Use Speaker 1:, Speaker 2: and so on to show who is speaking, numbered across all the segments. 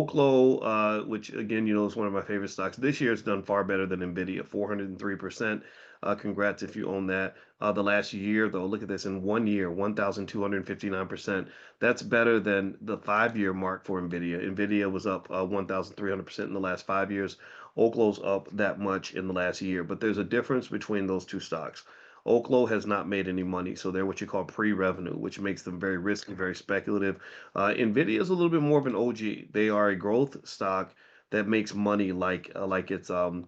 Speaker 1: OKLO, which again, is one of my favorite stocks. This year it's done far better than NVIDIA, 403%. Congrats if you own that. The last year, though, look at this, in 1 year, 1,259%. That's better than the 5 year mark for NVIDIA. NVIDIA was up 1,300% in the last 5 years. OKLO's up that much in the last year, but there's a difference between those two stocks. OKLO has not made any money, so they're what you call pre-revenue, which makes them very risky, very speculative. Nvidia is a little bit more of an OG. They are a growth stock that makes money like it's a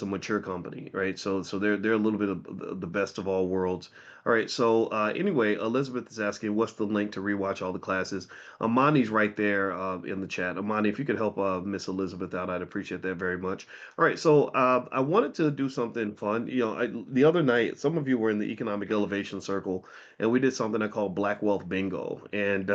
Speaker 1: mature company, right? So they're a little bit of the best of all worlds. All right. So anyway, Elizabeth is asking, what's the link to rewatch all the classes? Amani's right there in the chat. Amani, if you could help Miss Elizabeth out, I'd appreciate that very much. All right. So I wanted to do something fun. The other night, some of you were in the economic elevation circle, and we did something I call Black Wealth Bingo, and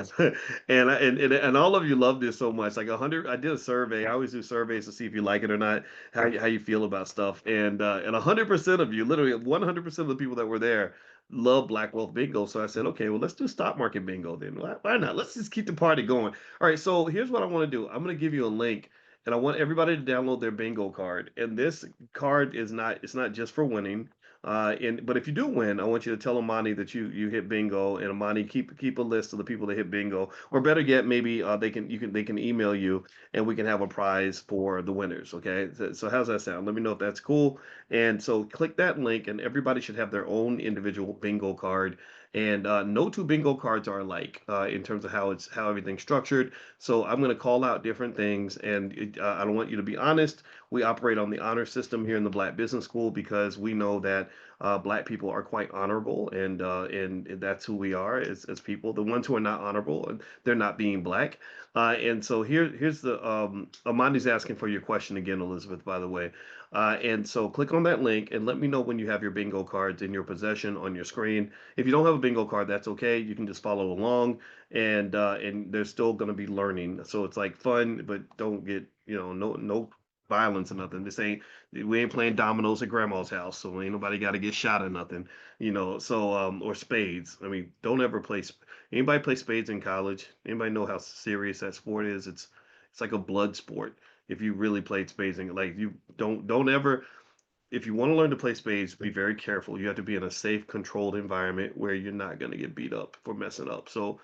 Speaker 1: and all of you loved this so much. Like 100, I did a survey. I always do surveys to see if you like it or not, how you feel about stuff, and 100% of you, literally 100% of the people that were there, love Black Wealth Bingo. So I said, okay, well, let's do stock market bingo then. Why not? Let's just keep the party going. All right. So here's what I want to do. I'm going to give you a link, and I want everybody to download their bingo card. And this card is not, it's not just for winning. But if you do win, I want you to tell Amani that you hit bingo, and Amani keep a list of the people that hit bingo, or better yet, maybe they can email you, and we can have a prize for the winners. Okay, so how's that sound? Let me know if that's cool. And so click that link, and everybody should have their own individual bingo card. And no two bingo cards are alike in terms of how everything's structured. So I'm going to call out different things, and I don't want you to be honest. We operate on the honor system here in the Black Business School because we know that Black people are quite honorable, and that's who we are as people. The ones who are not honorable, and they're not being Black. And so here's the Amandi's asking for your question again, Elizabeth, by the way. And so click on that link and let me know when you have your bingo cards in your possession on your screen. If you don't have a bingo card, that's okay. You can just follow along, and there's still going to be learning. So it's like fun, but don't get no violence or nothing. We ain't playing dominoes at grandma's house, so ain't nobody got to get shot or nothing. So or spades. I mean, don't ever play. Anybody play spades in college? Anybody know how serious that sport is? It's like a blood sport. If you really played spades, and like you don't ever, if you want to learn to play spades, be very careful. You have to be in a safe, controlled environment where you're not going to get beat up for messing up. So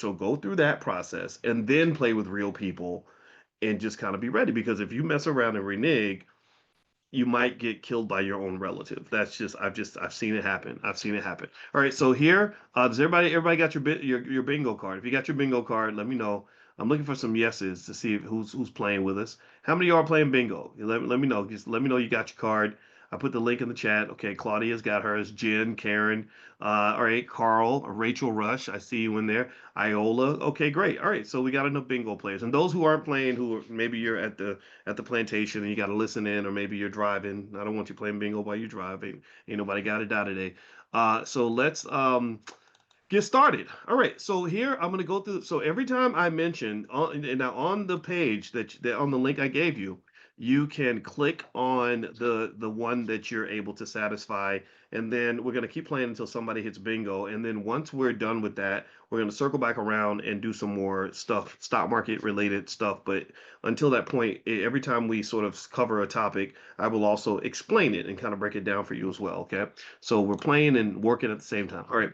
Speaker 1: go through that process and then play with real people and just kind of be ready, because if you mess around and renege, you might get killed by your own relative. That's I've seen it happen. I've seen it happen. All right, so here, does everybody got your bingo card? If you got your bingo card, let me know. I'm looking for some yeses to see who's playing with us. How many of y'all are playing bingo? Let me know. Just let me know you got your card. I put the link in the chat. Okay, Claudia's got hers. Jen, Karen, all right, Carl, Rachel Rush. I see you in there. Iola. Okay, great. All right, so we got enough bingo players. And those who aren't playing, maybe you're at the plantation and you got to listen in, or maybe you're driving. I don't want you playing bingo while you're driving. Ain't nobody got to die today. So let's get started. All right. So here I'm going to go through. So every time I mention and now on the page that on the link I gave you, you can click on the one that you're able to satisfy, and then we're going to keep playing until somebody hits bingo. And then once we're done with that, we're going to circle back around and do some more stuff, stock market related stuff. But until that point, every time we sort of cover a topic, I will also explain it and kind of break it down for you as well. Okay. So we're playing and working at the same time. All right.